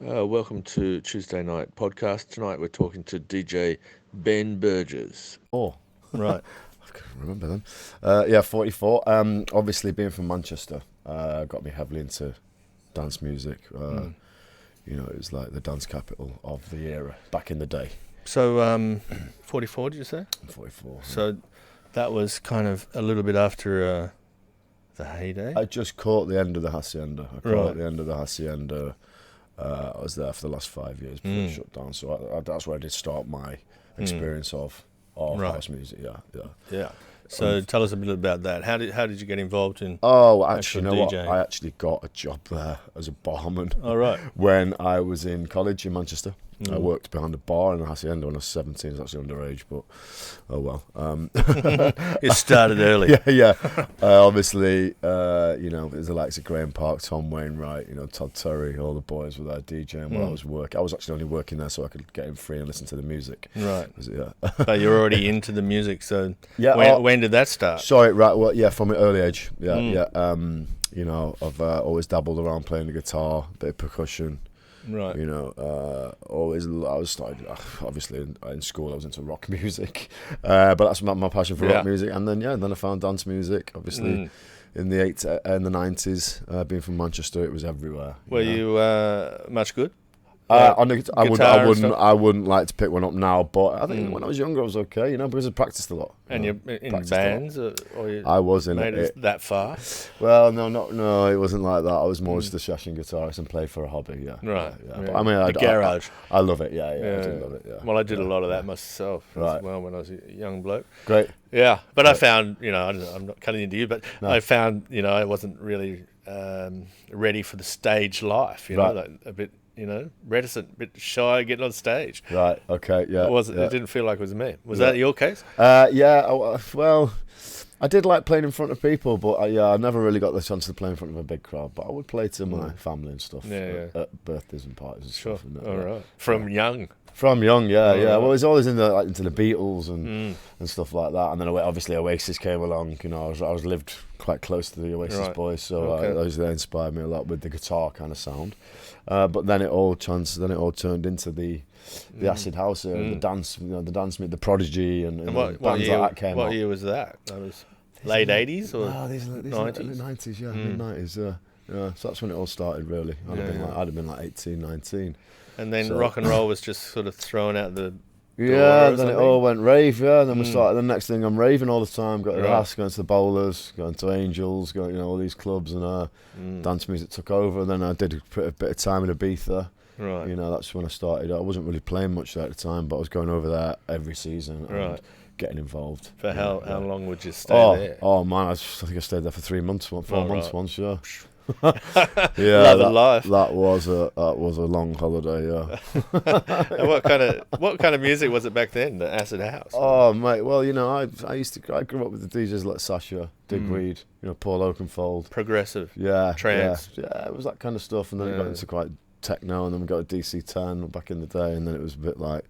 Welcome to Tuesday Night Podcast. Tonight we're talking to DJ Ben Burgess. Oh, Right. I can remember them. 44. Obviously, being from Manchester, got me heavily into dance music. You know, it was like the dance capital of the era back in the day. So, 44, did you say? I'm 44. So that was kind of a little bit after the heyday? I just caught the end of the hacienda. Right. The end of the hacienda. I was there for the last 5 years before it shut down. So that's where I did start my experience of Right. house music. Yeah. Yeah. So tell us a bit about that. How did you get involved in? Oh, actually, you know what? DJing? I actually got a job there as a barman. Oh, right. When I was in college in Manchester. I worked behind a bar in the hacienda when I was 17. I was actually underage, but oh well. You started early. Yeah. Obviously, you know, there's the likes of Graham Park, Tom Wainwright, you know, Todd Terry, all the boys were there DJing while I was working. I was actually only working there so I could get in free and listen to the music. Right. Yeah. But you're already into the music, so Yeah. when did that start? Sorry, right. Well, yeah, from an early age. Yeah. You know, I've always dabbled around playing the guitar, a bit of percussion. Right. You know, I was started obviously in school. I was into rock music, but that's my passion for rock music. And then I found dance music. Obviously, in the '90s, being from Manchester, it was everywhere. Were you much good? I wouldn't like to pick one up now, but I think when I was younger, I was okay. You know, because I practiced a lot. And you're in bands, or you I was in made it. that far? Well, no, it wasn't like that. I was more just a session guitarist and played for a hobby. Yeah, Right. Yeah. Yeah. But, I mean, The garage. I love it. Yeah, I do love it. Yeah. Well, I did a lot of that myself Right. as well when I was a young bloke. Great. Yeah, but I found, you know, I'm not cutting into you, but No. I found, you know, I wasn't really ready for the stage life. You know, Right. like a bit, you know, reticent, a bit shy getting on stage. Right. Okay. Yeah. It didn't feel like it was me. Was that your case? Well, I did like playing in front of people, but I never really got the chance to play in front of a big crowd. But I would play to my family and stuff at birthdays and parties and Sure. stuff. And All right. From young. From young, yeah. Right. Well, it was always into the Beatles and stuff like that. And then obviously Oasis came along. You know, I was lived quite close to the Oasis Right. boys, so Okay. they inspired me a lot with the guitar kind of sound. But then it all turned into the acid house, the dance, you know, the dance, the Prodigy, and What bands year, like that came what out. year was that? That was late 80s or These are 90s? the 90s, yeah, mid-90s, yeah. So that's when it all started, really. I'd have been like 18, 19. And then So- rock and roll was just sort of thrown out the Yeah, or then it something? all went rave, yeah. And then we started. The next thing, I'm raving all the time. Got to the Right. house, going to the bowlers, going to Angels, going, you know, all these clubs, and dance music took over. And then I did a bit of time in Ibiza. Right. You know, that's when I started. I wasn't really playing much there at the time, but I was going over there every season and Right. getting involved. For how long would you stay there? Oh man, I think I stayed there for 3 months, 4 months right. once, yeah. Love of life. That was a long holiday, yeah. And what kind of music was it back then? The acid house. Oh mate, well, you know, I grew up with the DJs like Sasha, Digweed, you know, Paul Oakenfold. Progressive. Yeah, Trance. Yeah, it was that kind of stuff, and then it got into quite techno, and then we got a DC-10 back in the day, and then it was a bit like,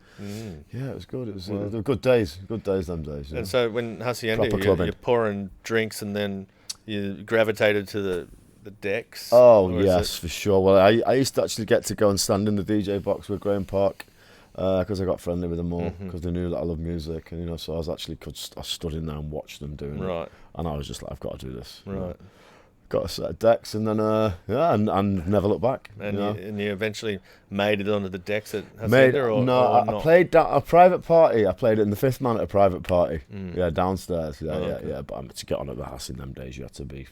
yeah, it was good. It was they were good days them days. You know? And so when Hacienda, Proper clubbing. you're pouring drinks, and then you gravitated to the decks. Oh Or is yes, for sure. Well, I used to actually get to go and stand in the DJ box with Graham Park because I got friendly with them all because they knew that I loved music, and you know, so I stood in there and watched them doing it, Right. and I was just like, I've got to do this. you know. Right. Got a set of decks, and then and never looked back. And you know? you eventually made it onto the decks at Hacienda, or I not? played a private party. I played it in the Fifth Man at a private party. Yeah, downstairs. Yeah, okay. yeah. But to get on at the house in them days, you had to be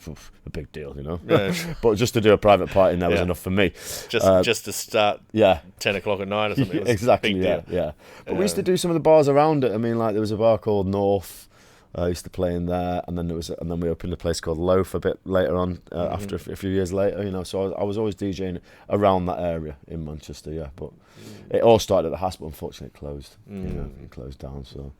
a big deal, you know. Yeah. But just to do a private party in there was Yeah. enough for me. Just to start Yeah. 10 o'clock at night or something. It was Exactly. a big Yeah, deal. yeah. But we used to do some of the bars around it. I mean, like there was a bar called North. I used to play in there, and then we opened a place called Loaf a bit later on, after a few years later, you know. So I was always DJing around that area in Manchester, yeah. But it all started at the house, but unfortunately it closed. You know, it closed down. So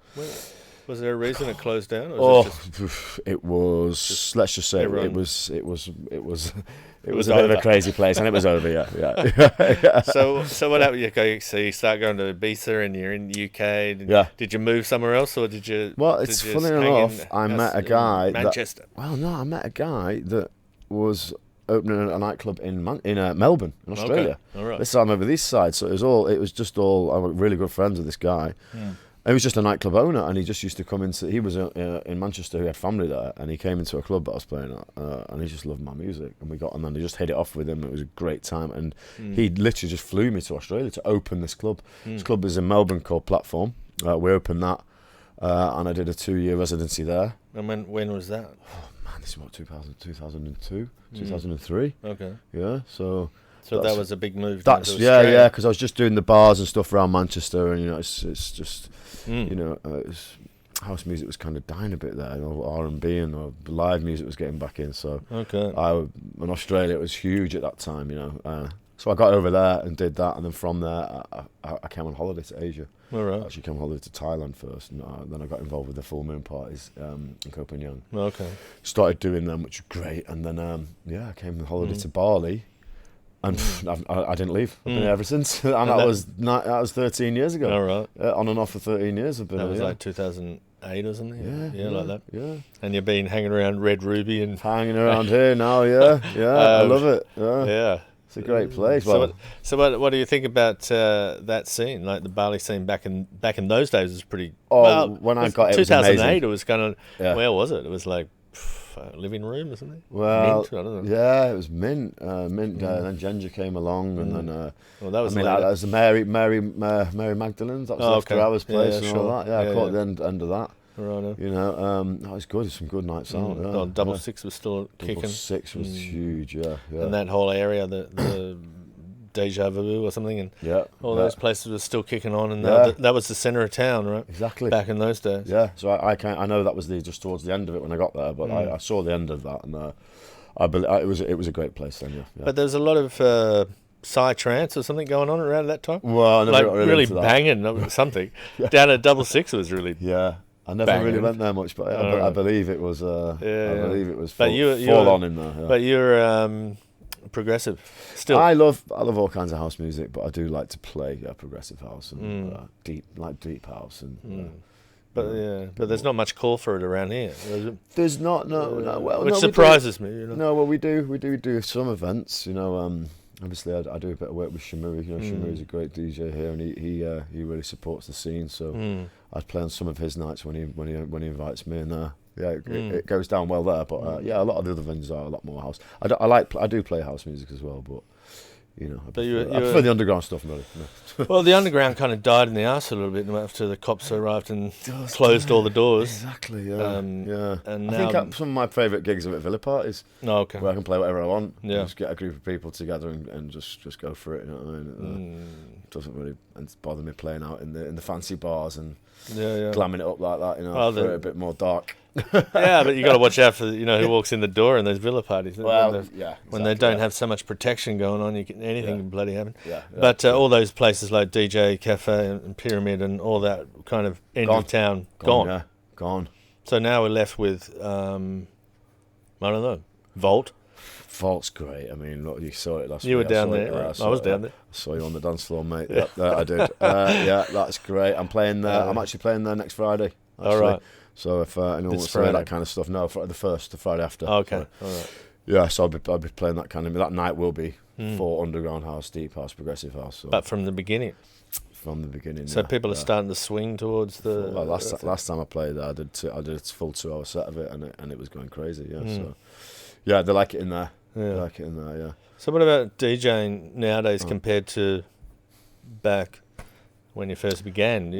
Was there a reason it closed down? Or was it just, it was. Let's just say everyone- it was a was bit of over. a crazy place, and it was over. Yeah. So what happened? So you start going to Ibiza, and you're in the UK. Yeah. Did you move somewhere else, or did you? Well, it's did you funny hang enough. in I met a in guy. Manchester. I met a guy that was opening a nightclub in Melbourne, in Australia. Okay. All right. This time over this side, so it was just all. I was really good friends with this guy. Yeah. He was just a nightclub owner, and he just used to come into. He was in Manchester. He had family there, and he came into a club that I was playing at, and he just loved my music. And then he just hit it off with him. It was a great time, and he literally just flew me to Australia to open this club. This club is in Melbourne called Platform. We opened that, and I did a 2-year residency there. And when was that? Oh man, this is what 2002, 2003. Okay. Yeah, so that was a big move. That's yeah, because I was just doing the bars and stuff around Manchester, and it's just house music was kind of dying a bit there, R&B and live music was getting back in. So in Australia it was huge at that time, so I got over there and did that, and then from there I came on holiday to Asia. All right. I actually came on holiday to Thailand first, and then I got involved with the full moon parties in Copenhagen. Okay. Started doing them, which was great, and then I came on holiday to Bali. And I didn't leave. I've been here ever since, and that was 13 years ago. All right. On and off for 13 years. I've been. That was like 2008 or something. Yeah, like that. Yeah. And you've been hanging around Red Ruby and hanging around here now. Yeah. I love it. Yeah. It's a great place. So what do you think about that scene? Like the Bali scene back in those days was pretty. When I got it, 2008, it was kind of. Yeah. Where was it? It was like. Living room or something? Well, Mint? I don't know. Yeah, it was Mint. And then Ginger came along, and then that was. That was the Mary Magdalene's. That was after hours place and all that. Yeah, I caught the end of that. Right. That was good. Some good nights out. Yeah. Double Six was still kicking. Double Six was huge. Yeah. And that whole area, the Deja Vu or something, and all those places were still kicking on, and that was the centre of town, right? Exactly. Back in those days. Yeah, so I know that was just towards the end of it when I got there, but I saw the end of that, and I believe it was a great place then. Yeah. But there's a lot of psy trance or something going on around that time. Well, I never got really banging something down at Double Six was really I never really went there much, but I believe it was. I believe it was full on in there. Yeah. But you're progressive still. I love all kinds of house music, but I do like to play progressive house and deep house and. But there's not much call for it around here. There's not which surprises me. No, well we do some events. Obviously I do a bit of work with Shamuri. Shamuri's a great DJ here, and he really supports the scene. So I play on some of his nights when he invites me, and it goes down well there. But a lot of the other venues are a lot more house. I do play house music as well, but I prefer the underground stuff, really. No. Well, the underground kind of died in the arse a little bit after the cops arrived and closed all the doors. Exactly, yeah. And I think some of my favourite gigs are at villa parties. Oh, okay. Where I can play whatever I want. Yeah. Just get a group of people together and just go for it. You know what I mean? It doesn't really bother me playing out in the fancy bars and glamming it up like that. For it a bit more dark. Yeah, but you got to watch out for who walks in the door in those villa parties. Well, when they don't have so much protection going on, anything can bloody happen. Yeah, but all those places like DJ Cafe and Pyramid and all that kind of end of town gone. Yeah, gone. So now we're left with I don't know, Vault. Vault's great. I mean, look, you saw it last week. You were down there. Right? I was down there. I saw you on the dance floor, mate. Yep, I did. That's great. I'm playing there. I'm actually playing there next Friday. Actually. All right. So if anyone wants to play that kind of stuff, no, the Friday after. Okay, all right. Yeah, so I'll be playing that kind of. That night will be for underground house, deep house, progressive house. So. But from the beginning. From the beginning. So people are starting to swing towards the. Well, last time I played, I did a full 2-hour set of it, and it was going crazy. Yeah, so they like it in there. Yeah. They like it in there. Yeah. So what about DJing nowadays compared to back when you first began?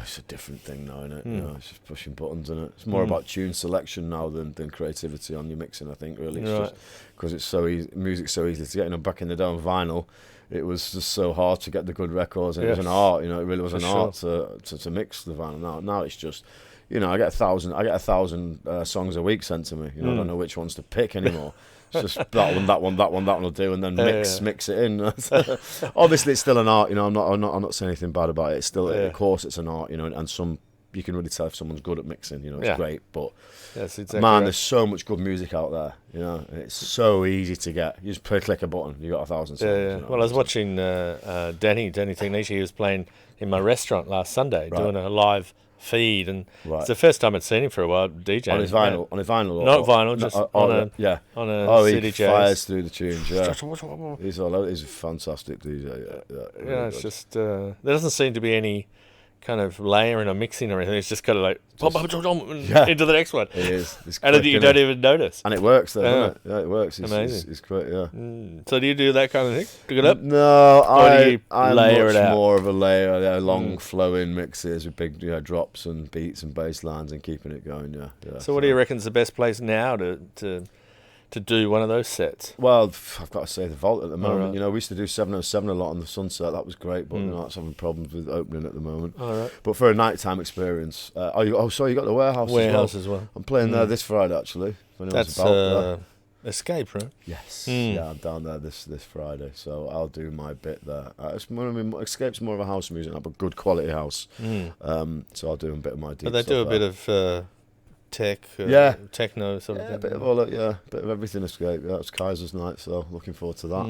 It's a different thing now, isn't it? It's just pushing buttons, isn't it? It's more about tune selection now than creativity on your mixing, I think, really. It's just because it's so easy, music's so easy to get. Back in the day on vinyl, it was just so hard to get the good records, and it was an art, it really was an art to mix the vinyl. Now it's just, I get 1,000 songs a week sent to me. I don't know which ones to pick anymore. It's just that one will do, and then mix it in. Obviously, it's still an art. I'm not saying anything bad about it. It's still, of course, it's an art. And some you can really tell if someone's good at mixing. It's great, but exactly man, there's so much good music out there. And it's so easy to get. You just click a button, you got 1,000 songs. Yeah. Well, I was watching Danny Technici. He was playing in my restaurant last Sunday, doing a live feed, and it's the first time I'd seen him for a while DJing. On his vinyl, not vinyl, just on a CD he fires through the tunes. Yeah, he's a fantastic DJ. Yeah, it's just there doesn't seem to be any kind of layering or mixing or anything. It's just kind of like into the next one. It is. It's and quick, you don't even notice. And it works though, doesn't it? Yeah, it works. Amazing. It's great, yeah. So do you do that kind of thing? Pick it up? No, I'm layer much it out? more of a layer, long flowing mixes with big drops and beats and bass lines and keeping it going, yeah. So what do you reckon is the best place now to do one of those sets? Well, I've got to say the Vault at the moment. We used to do 707 a lot on the Sunset. That was great, but that's having problems with opening at the moment. All right. But for a nighttime experience, so you got the Warehouse as well. I'm playing there this Friday actually. That's Escape, right? Yes. Yeah, I'm down there this Friday, so I'll do my bit there. Escape's more of a house music, but good quality house. So I'll do a bit of my deep. But they do a bit of tech, techno sort of thing. A bit of all that, bit of everything. Escape. Yeah, it's Kaiser's night, so looking forward to that.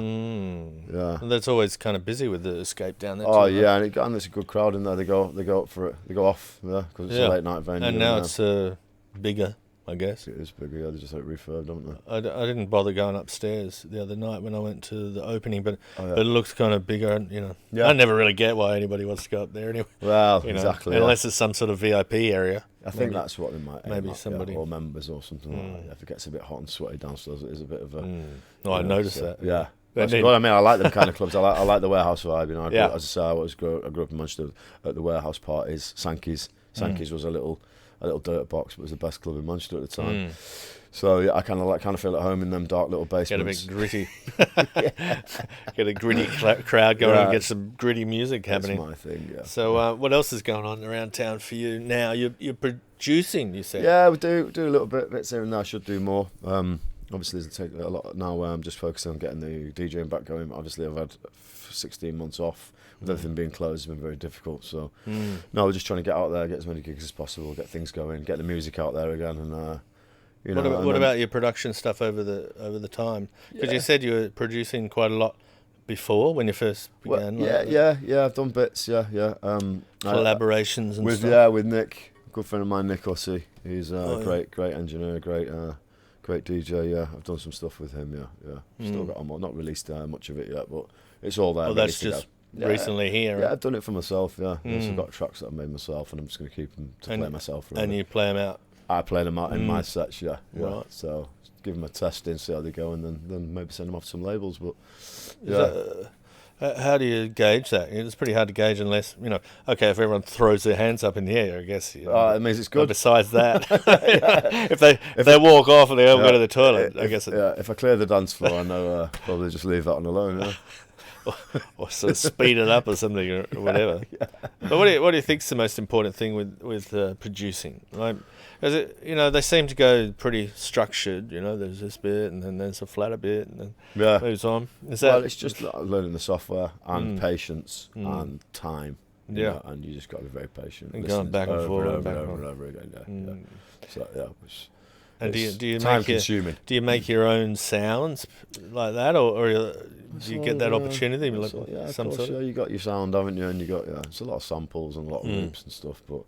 Yeah, and that's always kind of busy with the Escape down there. Oh too, yeah, and there's a good crowd in there. They go up for it. They go off, because it's a late night venue. And now it's bigger, I guess. It is bigger. Yeah, they just refurb, don't they? I didn't bother going upstairs the other night when I went to the opening, but it looks kind of bigger. And, I never really get why anybody wants to go up there anyway. Well, exactly. Unless it's some sort of VIP area. I think that's what they might. Maybe somebody or members or something like that. If it gets a bit hot and sweaty downstairs, it is a bit of a. No, I noticed that. Yeah. That's good. I mean, I like them kind of clubs. I like the Warehouse vibe. As I say, I grew up in Manchester at the Warehouse parties. Sankey's was a little dirt box, but it was the best club in Manchester at the time. So I kind of feel at home in them dark little basements. Get a bit gritty. Get a gritty crowd going and get some gritty music happening. That's my thing. Yeah. So what else is going on around town for you now? You're producing, you said. Yeah, we do a little bits here and there. I should do more. Obviously, it's taken a lot now. I'm just focusing on getting the DJing back going. Obviously, I've had 16 months off. With everything being closed, it's been very difficult. So, no, we're just trying to get out there, get as many gigs as possible, get things going, get the music out there again, and What about your production stuff over the time? Because you said you were producing quite a lot before when you first began. Yeah, I've done bits. Yeah. Collaborations and stuff. With Nick, a good friend of mine, Nick Hussey. He's a great engineer, great DJ. Yeah, I've done some stuff with him. Yeah. Still got on. Not released much of it yet, but it's all there. Oh, that's just recently here. Yeah, I've done it for myself. Yeah, so I've got tracks that I've made myself, and I'm just going to keep them to play myself. Really. And you play them out. I play them out in my sets. Yeah. Right. So give them a testing, see how they go, and then maybe send them off to some labels. But how do you gauge that? It's pretty hard to gauge unless okay, if everyone throws their hands up in the air, I guess. It means it's good. Besides that, if they walk off and they go to the toilet, I guess. If I clear the dance floor, I know probably just leave that one alone. Yeah. or sort of speed it up or something or whatever. But what do you think's the most important thing with producing? Like, because they seem to go pretty structured. There's this bit and then there's a flatter bit and then moves on. It's just learning the software and patience and time. Yeah, and you just got to be very patient. And going back and forth over and over again. So And do you time make consuming? Do you make your own sounds like that, or do you get that opportunity? You got your sound, haven't you? And you got it's a lot of samples and a lot of loops and stuff, but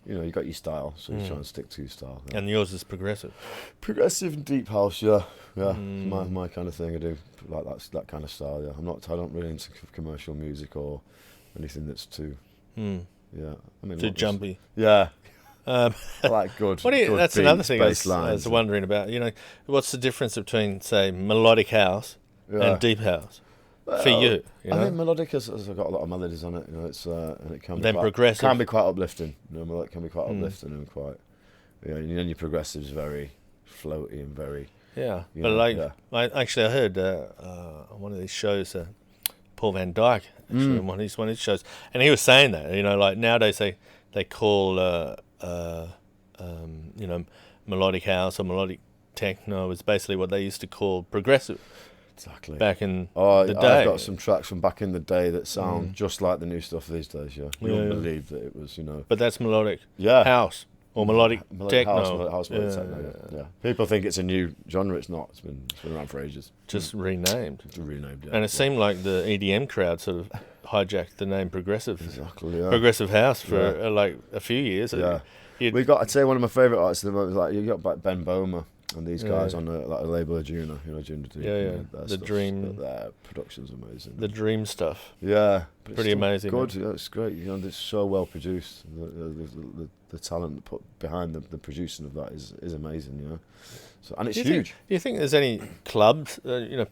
you got your style, so you try and stick to your style. Yeah. And yours is progressive. Progressive and deep house, yeah. My kind of thing. I do like that kind of style. Yeah, I don't really into commercial music or anything that's too. Too jumpy. Yeah. I like good. That's beat, another thing I was lines wondering about. What's the difference between, say, melodic house and deep house for you? I think melodic has got a lot of melodies on it. It's and it can be progressive can be quite uplifting. Melodic can be quite uplifting and quite. And then your progressive is very floaty and very. Yeah, I heard on one of these shows, Paul Van Dyke actually on one of his shows, and he was saying that like nowadays they call. Melodic house or melodic techno is basically what they used to call progressive. Exactly. back in Oh, the day. I've got some tracks from back in the day that sound just like the new stuff these days. Yeah, you wouldn't believe that it was, But that's melodic Yeah, house or melodic techno. house melodic techno. Yeah. People think it's a new genre. It's not. It's been around for ages. Just renamed. Renamed. Yeah. And it seemed like the EDM crowd sort of hijacked the name progressive. Exactly. Yeah. Progressive house for like a few years. Yeah. I'd say one of my favourite artists at the moment is like you got like Ben Boma and these guys on a label of Juna, Juna. The Dream. Their production's amazing. The Dream stuff. Yeah, pretty amazing. Good, yeah, it's great. It's so well produced. The talent put behind the producing of that is amazing. So and it's huge. Do you think there's any clubs,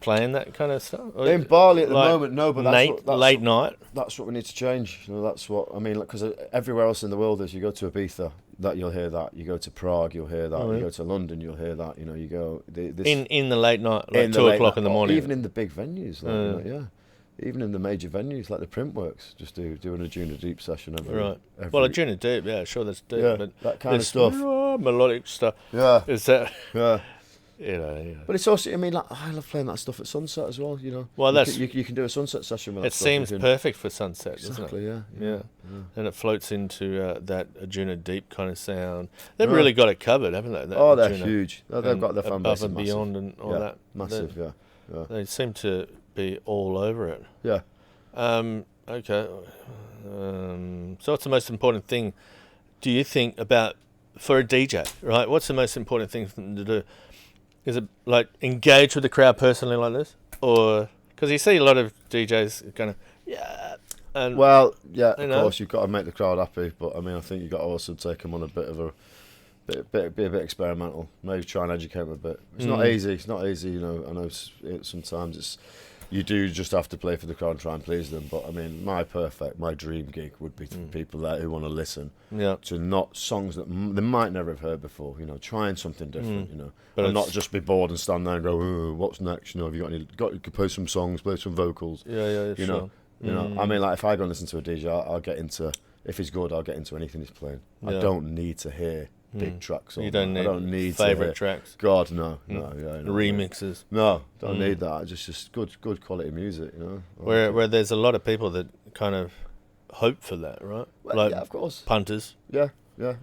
playing that kind of stuff? Or in Bali at the moment, no. But that's late night. That's what we need to change. That's what I mean. Because everywhere else in the world, you go to Ibiza, that you'll hear that. You go to Prague, you'll hear that. You go to London, you'll hear that. You go in the late night, like 2 o'clock in the morning. Even in the big venues, even in the major venues like the Printworks, just doing a Juna Deep session every. Well, a Juna Deep, sure, that's deep, but that kind of stuff, melodic stuff. Yeah, is that? Yeah. But it's also, I love playing that stuff at sunset as well. Well, you can do a sunset session with that. It seems perfect for sunset, doesn't it? Exactly. Yeah. And it floats into that Juna Deep kind of sound. They've really got it covered, haven't they? They're huge. They've got their fan base above and beyond and all that. Massive. They seem to be all over it. Yeah. Okay. So what's the most important thing, do you think, for a DJ, right? What's the most important thing for them to do? Is it like engage with the crowd personally like this? Or, because you see a lot of DJs kind of, and of course you've got to make the crowd happy, but I think you've got to also take them on a bit of be a bit experimental, maybe try and educate them a bit. It's not easy, I know sometimes you do just have to play for the crowd and try and please them, but my dream gig would be for people there who want to listen to not songs that they might never have heard before, trying something different, but and not just be bored and stand there and go, what's next, have you got you could play some songs, play some vocals, sure. If I go and listen to a DJ, I'll get into, if he's good, I'll get into anything he's playing. I don't need to hear big tracks. You don't need, I don't need favourite tracks. God, no. Remixes. No, don't need that. Just good quality music, Where there's a lot of people that kind of hope for that, right? Well, of course. Punters. Yeah.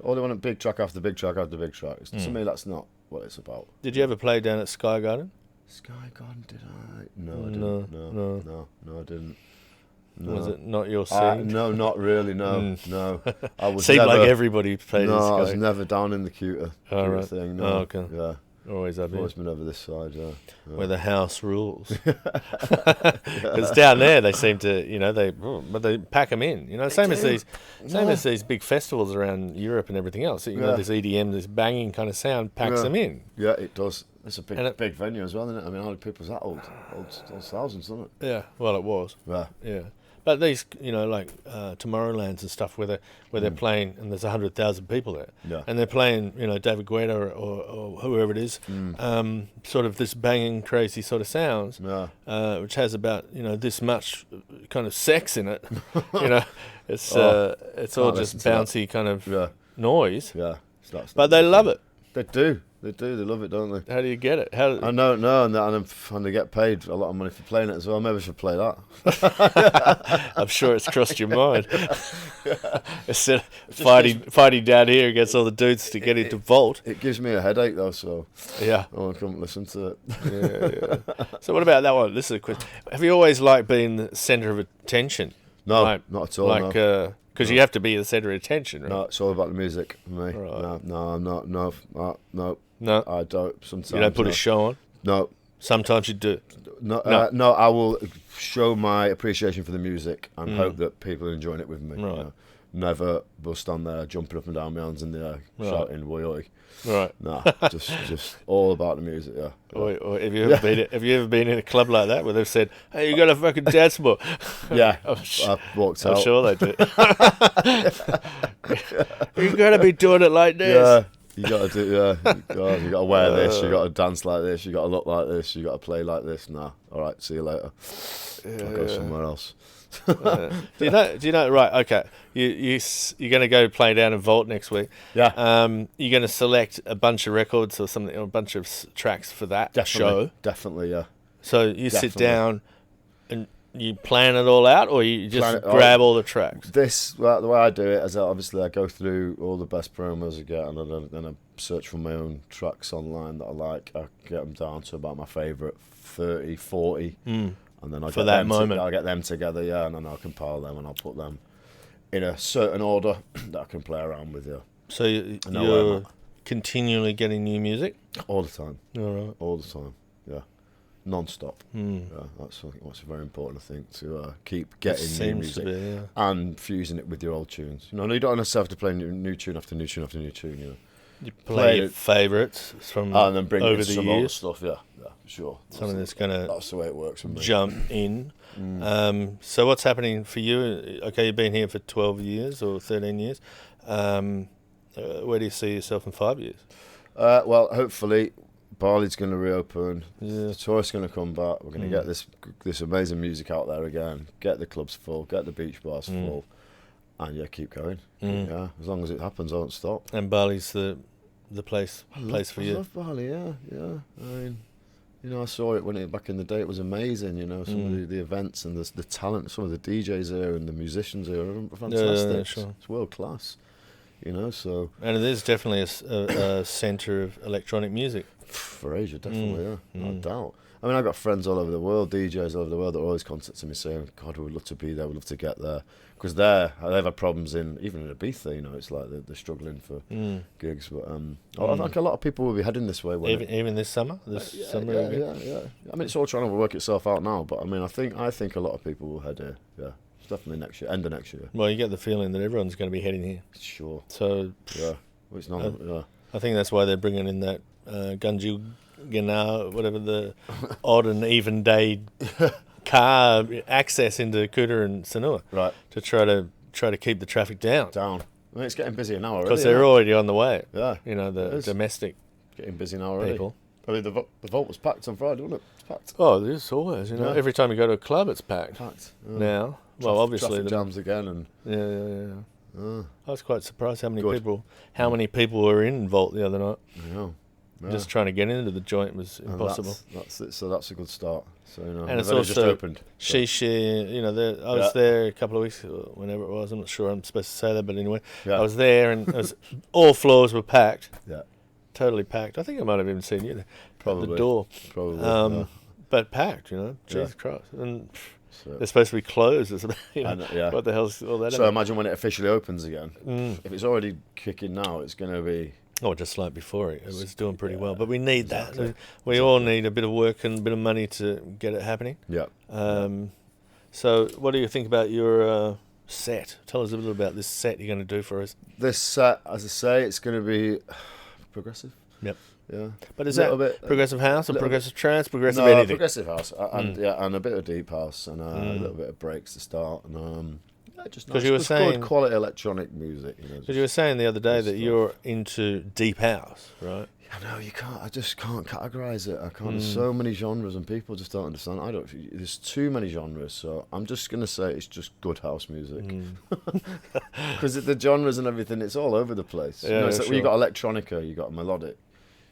All they want a big track after big track after big track. To me, that's not what it's about. Did you ever play down at Sky Garden? Sky Garden, did I? No, I didn't. No, I didn't. No. Was it not your scene? No, not really. No. I was seemed never, like everybody played. No, I was never down in the cuter thing. No. Oh, okay. Yeah. Always been over this side. Yeah. Where the house rules. Because down there they seem to, but they pack them in. Same as these big festivals around Europe and everything else. This EDM, this banging kind of sound packs them in. Yeah, it does. It's a big venue as well, isn't it? How many people's that old thousands, isn't it? Yeah, well, it was. Yeah. But these, like Tomorrowlands and stuff, where they're playing, and there's 100,000 people there, and they're playing, David Guetta or whoever it is, sort of this banging, crazy sort of sounds, which has about this much kind of sex in it. It's all just bouncy kind of noise. Yeah, but they love it. They do. They love it, don't they? How do you get it? I don't know, and they get paid a lot of money for playing it as well. Maybe I should play that. I'm sure it's crossed your mind. Instead of fighting down here against all the dudes to get into Vault. It gives me a headache though, so yeah, I want to come listen to it. Yeah. So what about that one? This is a question. Have you always liked being the centre of attention? No, not at all. Because you have to be the centre of attention, right? No, it's all about the music for me. Right. No, I'm not. No, I don't. Sometimes you don't put a show on. No. Sometimes you do. No. I will show my appreciation for the music and hope that people are enjoying it with me. Right. Never will stand there jumping up and down, my hands in the air, shouting "Oi oi." Right. No, just all about the music. Yeah. Or have you ever been in a club like that where they've said, "Hey, you got to fucking dance more"? Yeah. I've walked out. I'm sure they do. You got to be doing it like this. Yeah. You got to do, you got to wear this. You got to dance like this. You got to look like this. You got to play like this. Nah, all right. See you later. I'll go somewhere else. Do you know? Right. Okay. You're going to go play down in Vault next week. Yeah. You're going to select a bunch of records or something, or a bunch of tracks for that show. Definitely. Yeah. So you sit Definitely. down and you plan it all out, or you Plan just it grab all. all the tracks? Well, the way I do it is obviously I go through all the best promos I get, and then I search for my own tracks online that I like. I get them down to about my favourite 30, 40, and then For that moment. I'll get them together, yeah, and then I'll compile them and I'll put them in a certain order that I can play around with, yeah. So I know where I'm you're at. continually getting new music? All the time, All right. all the time, yeah. Non-stop. Mm. Yeah, that's a very important thing to keep getting new Seems to music be, yeah. and fusing it with your old tunes. You know, you don't necessarily have to play new tune after new tune after new tune. You know, You play your it, favourites from and then bring over in the some other years. stuff. Yeah, sure. Something that's going to That's the way it works for me. jump in. So what's happening for you? Okay, you've been here for 12 years or 13 years. Where do you see yourself in 5 years? Well, hopefully, Bali's going to reopen. Yeah. The tour's going to come back. We're going to get this amazing music out there again. Get the clubs full. Get the beach bars full. And yeah, keep going. Yeah, as long as it happens, I won't stop. And Bali's the place for you. I love Bali. Yeah. I mean, you know, I saw it back in the day. It was amazing. You know, some of the events and the talent. Some of the DJs here and the musicians here are fantastic. Yeah, sure. It's world class. You know, so And it is definitely a centre of electronic music. for Asia, definitely, yeah, no doubt. I mean, I've got friends all over the world, DJs all over the world that are always contacting me saying, "God, we'd love to be there. We'd love to get there," because they've had problems even in Ibiza. You know, it's like they're struggling for gigs. But I think a lot of people will be heading this way. Even this summer. Summer. Yeah. I mean, it's all trying to work itself out now. But I mean, I think a lot of people will head here. Yeah, it's definitely next year, end of next year. Well, you get the feeling that everyone's going to be heading here. Sure. So Yeah. Well, it's not. Yeah. I think that's why they're bringing in that Gunju Gana, whatever the odd and even day car access into Kuta and Sanua, Right. to try to keep the traffic down, Down. I mean, it's getting busier now already. because they're isn't it? already on the way. Yeah. You know, It the is. domestic Getting busy now already. people. I mean, the vault was packed on Friday, wasn't it? It's packed. Oh, there's always, you know, Yeah. every time you go to a club, it's packed Packed. Yeah. now. Well, obviously, traffic jams again, and yeah. I was quite surprised how many Good. people were in Vault the other night. you know, yeah. Just trying to get into the joint was And impossible. That's it. So that's a good start. So you know, And it's they've only just also opened. So. Shishi, you know, I was Yeah. there a couple of weeks ago, whenever it was. I'm not sure I'm supposed to say that, but anyway, Yeah. I was there, and all floors were packed, Yeah, totally packed. I think I might have even seen you there at Probably. the door, probably. yeah. but packed, you know. Yeah. Jesus Christ, and So, they're supposed to be closed. You know, and, yeah. what the hell's all that So about? imagine when it officially opens again. If it's already kicking now, it's going to be. Oh, just like before, it was doing pretty well. But we need exactly. that. We all need a bit of work and a bit of money to get it happening. Yeah. So, what do you think about your set? Tell us a little about this set you're going to do for us. This set, as I say, it's going to be progressive. Yep. Yeah. But is Little that bit- progressive house or little progressive trance, progressive No, anything? progressive house, and and a bit of deep house, and a little bit of breaks to start, and just 'Cause nice, you were just saying- good quality electronic music. You know, Because you were saying the other day good that stuff. you're into deep house, right? I know you can't. I just can't categorize it. I can't. There's so many genres, and people just don't understand. I don't. There's too many genres, so I'm just gonna say it's just good house music. Because the genres and everything, it's all over the place. Yeah, you know, it's like, sure. you got electronica, you got melodic,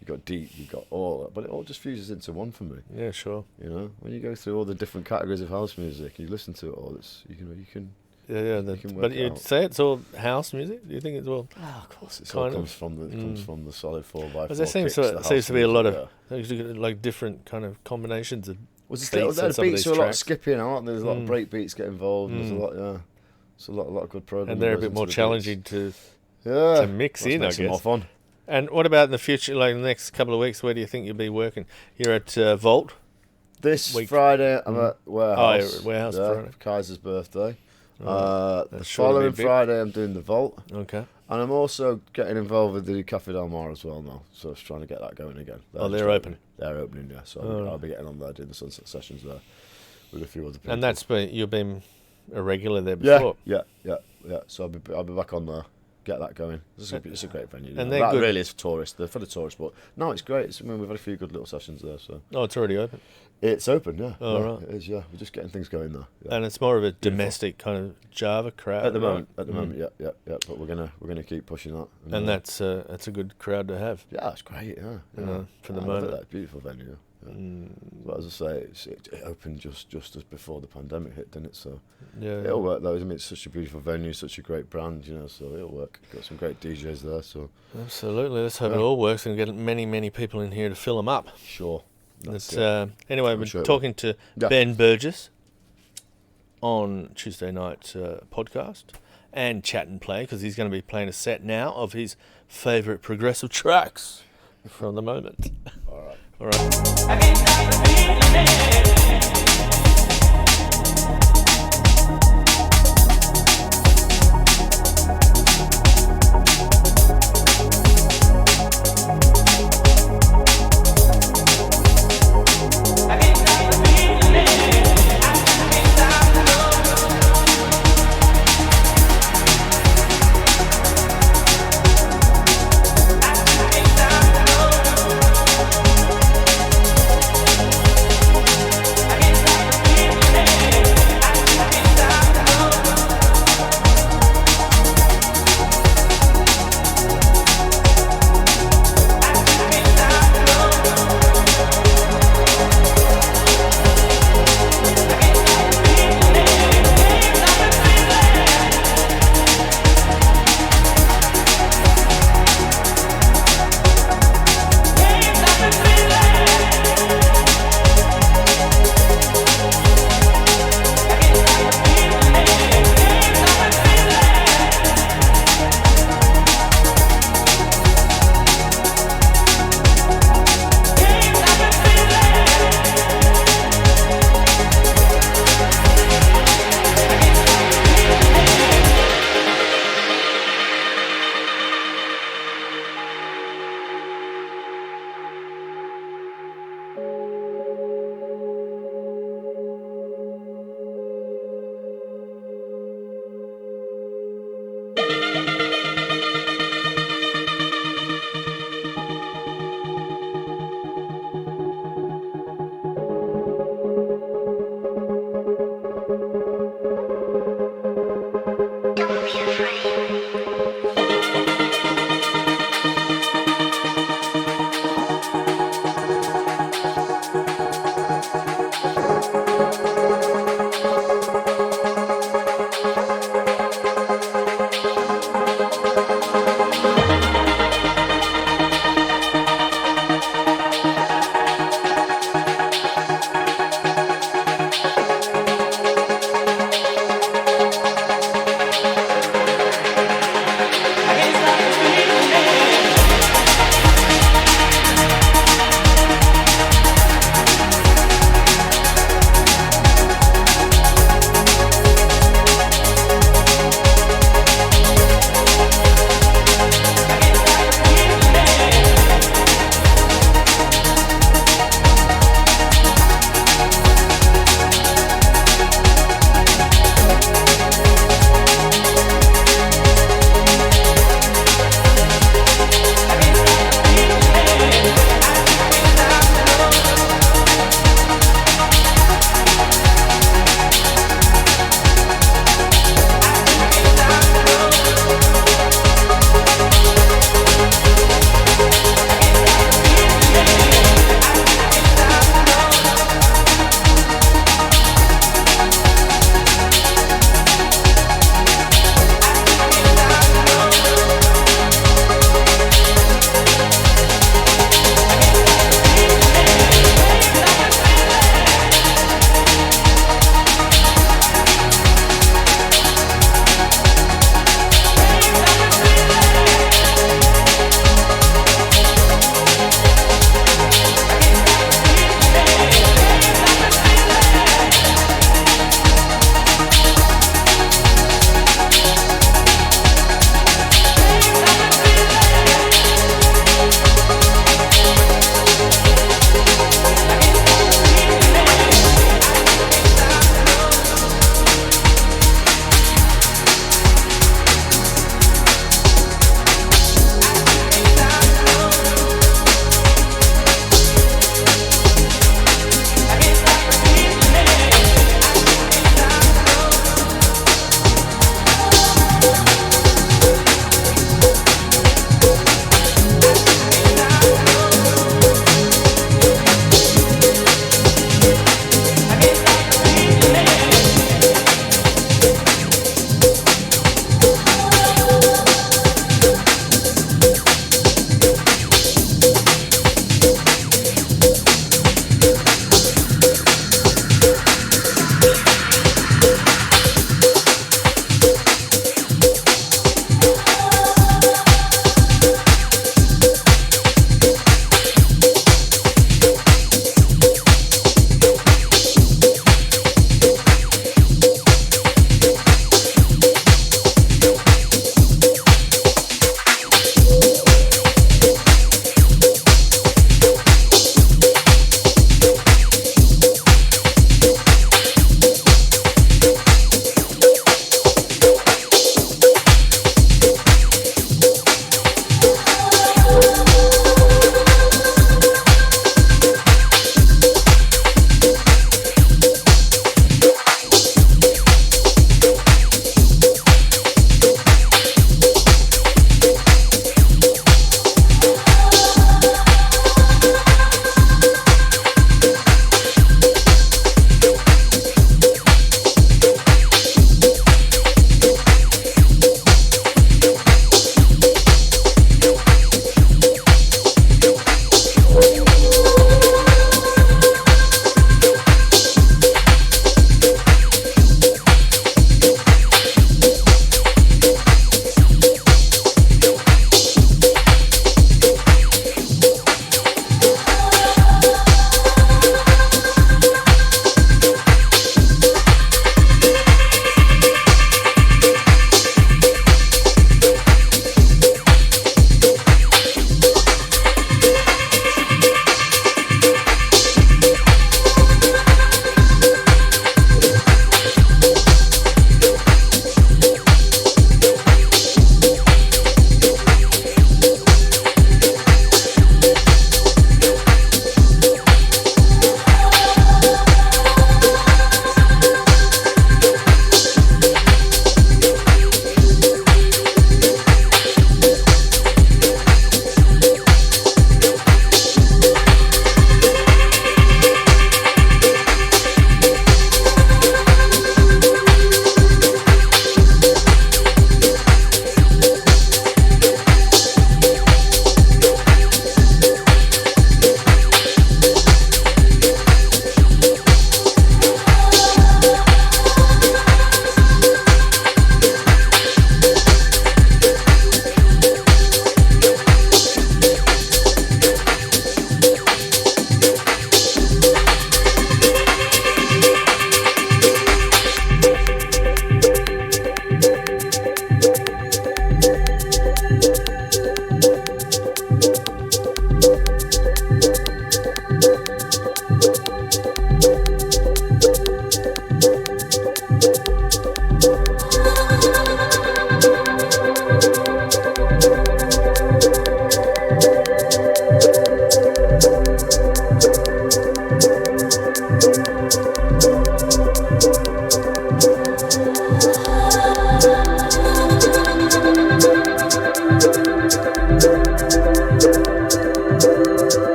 you got deep, you got all, but it all just fuses into one for me. Yeah, sure. You know, when you go through all the different categories of house music, you listen to it all. It's you can. Yeah. can work But it you'd out. say it's all house music? Do you think it's all? Of course, it all Kind comes of. from the solid 4x4. Because there seems to be a lot of like different kind of combinations of Was beats on the some of beats these are a lot of tracks. skipping out. There's a lot of break beats get involved. And there's a lot, yeah. It's a lot of good programming. and they're a goes bit into more the challenging beats. to mix Let's in, make I some more guess. fun. And what about in the future, like the next couple of weeks? Where do you think you'll be working? You're at Vault. This Week. Friday, I'm at Warehouse. you're at Warehouse yeah, Friday. for Kaiser's birthday. That's The sure to be following big. Friday, I'm doing the Vault. Okay. And I'm also getting involved with the Cafe Del Mar as well now. So I was trying to get that going again. Oh, they're just open. They're opening, yeah. So I'll be getting on there doing the sunset sessions there with a few other people. And you've been a regular there Yeah, before. yeah. So I'll be back on there. Get that going. It's a great venue. And you know. they're That good. really is for tourists. They're for the tourists, but no, it's great. We've had a few good little sessions there. So Oh, it's already open. it's open, yeah. Oh, yeah, right. It is, yeah. We're just getting things going there. Yeah. And it's more of a domestic kind of Java crowd. At the right? moment, yeah. But we're gonna keep pushing that. And that's a good crowd to have. yeah, it's great. Yeah, You know, for the I love moment. it, that beautiful venue. But as I say, it opened just as before the pandemic hit, didn't it? So Yeah. it'll work though. I mean, it's such a beautiful venue, such a great brand, you know. So it'll work. Got some great DJs there. So Absolutely. Let's hope it all works and get many people in here to fill them up. sure. It's, anyway, we're sure it talking to Yeah. Ben Burgess on Tuesday night podcast and Chat and Play, because he's going to be playing a set now of his favourite progressive tracks from the moment. All right. All right.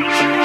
Bye.